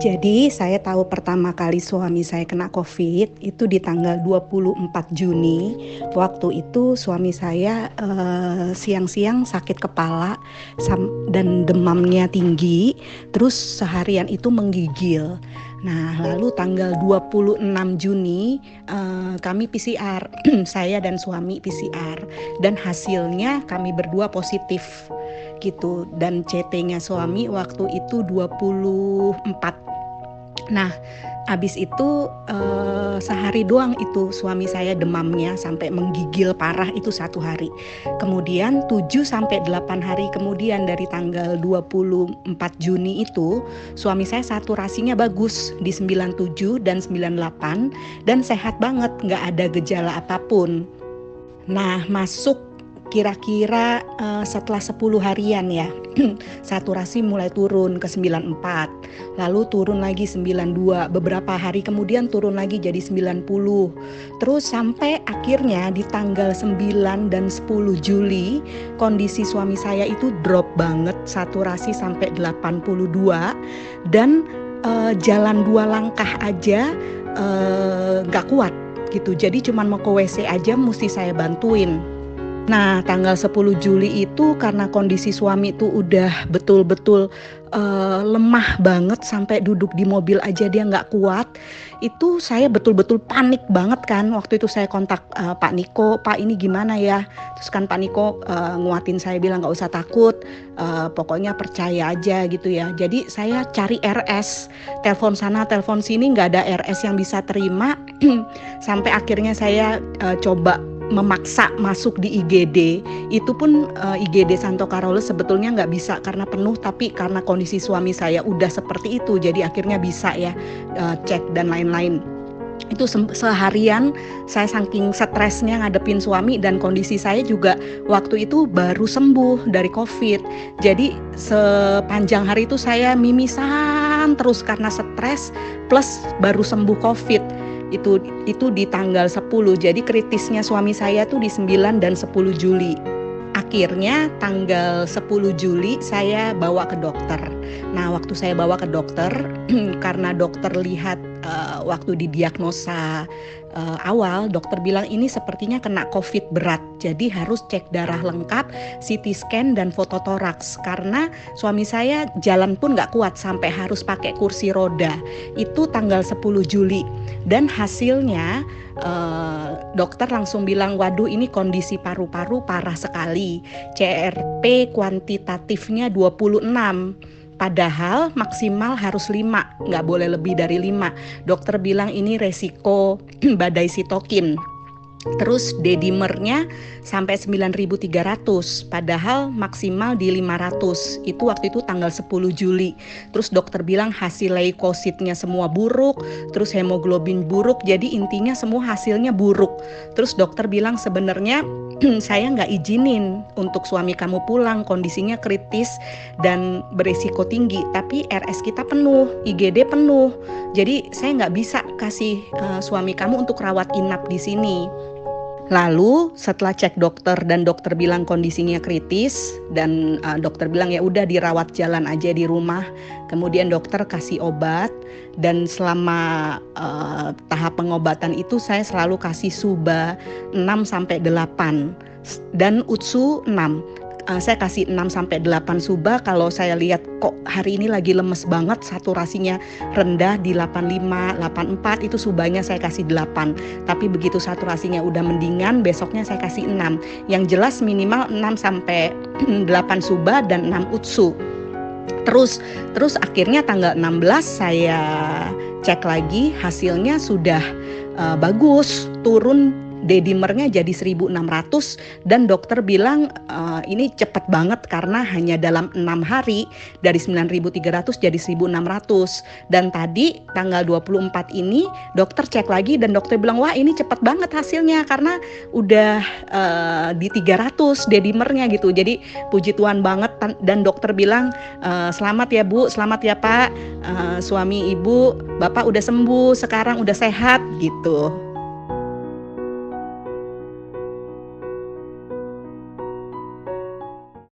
Jadi saya tahu pertama kali suami saya kena COVID itu di tanggal 24 Juni. Waktu itu suami saya siang-siang sakit kepala dan demamnya tinggi, terus seharian itu menggigil. Nah, lalu tanggal 26 Juni kami PCR, saya dan suami PCR, dan hasilnya kami berdua positif gitu, dan CT-nya suami waktu itu 24. Nah, abis itu sehari doang itu suami saya demamnya sampai menggigil parah itu 1 hari. Kemudian 7 sampai 8 hari kemudian dari tanggal 24 Juni itu suami saya saturasinya bagus di 97 dan 98 dan sehat banget, nggak ada gejala apapun. Nah, masuk kira-kira setelah 10 harian ya, saturasi mulai turun ke 94, lalu turun lagi 92, beberapa hari kemudian turun lagi jadi 90, terus sampai akhirnya di tanggal 9 dan 10 Juli kondisi suami saya itu drop banget, saturasi sampai 82 dan jalan 2 langkah aja gak kuat gitu, jadi cuman mau ke WC aja mesti saya bantuin. Nah, tanggal 10 Juli itu karena kondisi suami itu udah betul-betul lemah banget sampai duduk di mobil aja dia nggak kuat. Itu saya betul-betul panik banget kan. Waktu itu saya kontak Pak Niko, Pak ini gimana ya? Terus kan Pak Niko nguatin saya bilang nggak usah takut, pokoknya percaya aja gitu ya. Jadi saya cari RS, telepon sana, telepon sini nggak ada RS yang bisa terima. Sampai akhirnya saya coba memaksa masuk di IGD. Itu pun IGD Santo Carolus sebetulnya nggak bisa karena penuh, tapi karena kondisi suami saya udah seperti itu jadi akhirnya bisa ya cek dan lain-lain. Itu seharian saya saking stresnya ngadepin suami dan kondisi saya juga waktu itu baru sembuh dari COVID. Jadi sepanjang hari itu saya mimisan terus karena stres plus baru sembuh COVID. Itu di tanggal 10. Jadi kritisnya suami saya tuh di 9 dan 10 Juli. Akhirnya tanggal 10 Juli saya bawa ke dokter. Nah, waktu saya bawa ke dokter karena dokter lihat waktu didiagnosa awal, dokter bilang ini sepertinya kena COVID berat. Jadi harus cek darah lengkap, CT scan dan foto toraks. Karena suami saya jalan pun nggak kuat sampai harus pakai kursi roda. Itu tanggal 10 Juli. Dan hasilnya dokter langsung bilang, waduh ini kondisi paru-paru parah sekali. CRP kuantitatifnya 26. Padahal maksimal harus 5, nggak boleh lebih dari 5. Dokter bilang ini resiko badai sitokin. Terus D-dimernya sampai 9.300, padahal maksimal di 500. Itu waktu itu tanggal 10 Juli. Terus dokter bilang hasil leukositnya semua buruk, terus hemoglobin buruk, jadi intinya semua hasilnya buruk. Terus dokter bilang sebenarnya saya nggak izinin untuk suami kamu pulang, kondisinya kritis dan berisiko tinggi, tapi RS kita penuh, IGD penuh, jadi saya nggak bisa kasih suami kamu untuk rawat inap di sini. Lalu setelah cek dokter dan dokter bilang kondisinya kritis dan dokter bilang ya udah dirawat jalan aja di rumah. Kemudian dokter kasih obat dan selama tahap pengobatan itu saya selalu kasih Suba 6-8 dan Utsu 6. Saya kasih 6-8 Suba. Kalau saya lihat kok hari ini lagi lemes banget, saturasinya rendah di 85, 84, itu Subanya saya kasih 8. Tapi begitu saturasinya udah mendingan, besoknya saya kasih 6. Yang jelas minimal 6-8 Suba dan 6 Utsu. Terus akhirnya tanggal 16 saya cek lagi, hasilnya sudah bagus, turun D-dimernya jadi 1.600 dan dokter bilang ini cepat banget karena hanya dalam 6 hari dari 9.300 jadi 1.600. Dan tadi tanggal 24 ini dokter cek lagi dan dokter bilang wah ini cepat banget hasilnya karena udah di 300 D-dimernya gitu. Jadi puji Tuhan banget, dan dokter bilang selamat ya Bu, selamat ya Pak, suami Ibu, Bapak udah sembuh, sekarang udah sehat gitu.